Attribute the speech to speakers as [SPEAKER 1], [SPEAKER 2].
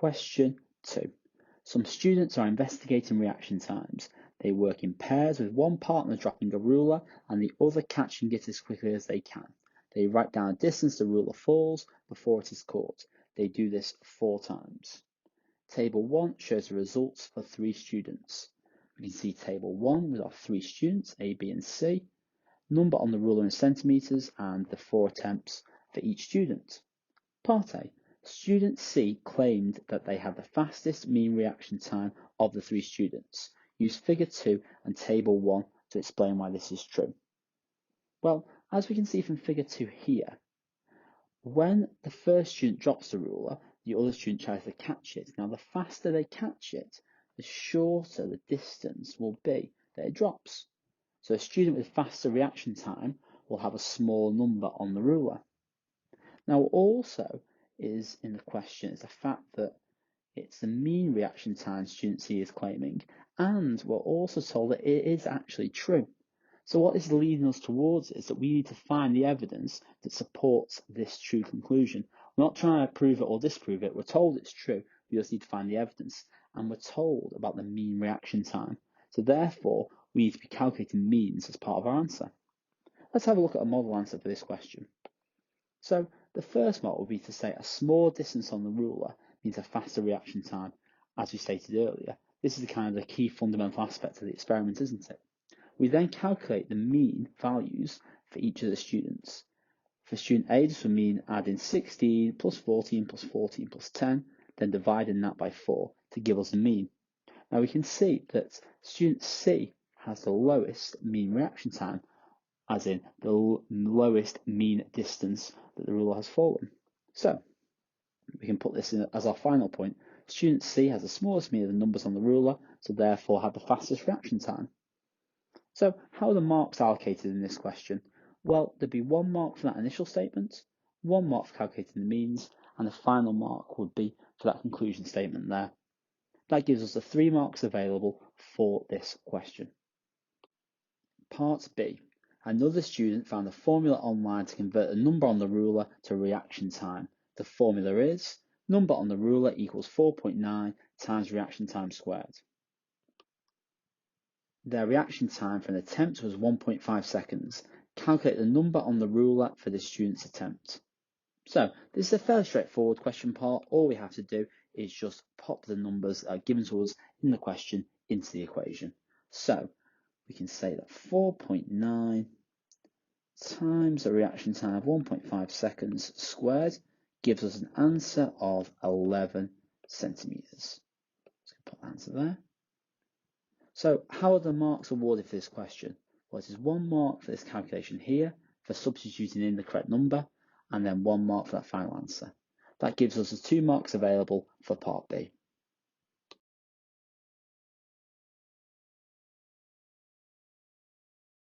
[SPEAKER 1] Question 2. Some students are investigating reaction times. They work in pairs with one partner dropping a ruler and the other catching it as quickly as they can. They write down a distance the ruler falls before it is caught. They do this 4 times. Table 1 shows the results for 3 students. We can see Table 1 with our 3 students, A, B and C, number on the ruler in centimetres and the 4 attempts for each student. Part A. Student C claimed that they had the fastest mean reaction time of the 3 students. Use Figure 2 and Table 1 to explain why this is true. Well, as we can see from Figure 2 here, when the first student drops the ruler, the other student tries to catch it. Now, the faster they catch it, the shorter the distance will be that it drops. So a student with faster reaction time will have a small number on the ruler. Now, also is in the question is the fact that it's the mean reaction time student C is claiming, and we're also told that it is actually true. So what this is leading us towards is that we need to find the evidence that supports this true conclusion. We're not trying to prove it or disprove it. We're told it's true. We just need to find the evidence. And we're told about the mean reaction time. So therefore, we need to be calculating means as part of our answer. Let's have a look at a model answer for this question. So the first model would be to say a small distance on the ruler means a faster reaction time. As we stated earlier, this is the key fundamental aspect of the experiment, isn't it? We then calculate the mean values for each of the students. For student A, this would mean adding 16 plus 14 plus 14 plus 10, then dividing that by 4 to give us a mean. Now we can see that student C has the lowest mean reaction time, as in the lowest mean distance that the ruler has fallen. So we can put this in as our final point. Student C has the smallest mean of the numbers on the ruler, so therefore have the fastest reaction time. So how are the marks allocated in this question? Well, there'd be 1 mark for that initial statement, 1 mark for calculating the means, and the final mark would be for that conclusion statement there. That gives us the 3 marks available for this question. Part B. Another student found a formula online to convert the number on the ruler to reaction time. The formula is number on the ruler equals 4.9 times reaction time squared. Their reaction time for an attempt was 1.5 seconds. Calculate the number on the ruler for the student's attempt. So this is a fairly straightforward question part. All we have to do is just pop the numbers given to us in the question into the equation. So we can say that 4.9 times a reaction time of 1.5 seconds squared gives us an answer of 11 centimeters. So put the answer there. So how are the marks awarded for this question? Well, it is 1 mark for this calculation here for substituting in the correct number, and then 1 mark for that final answer. That gives us the 2 marks available for part B.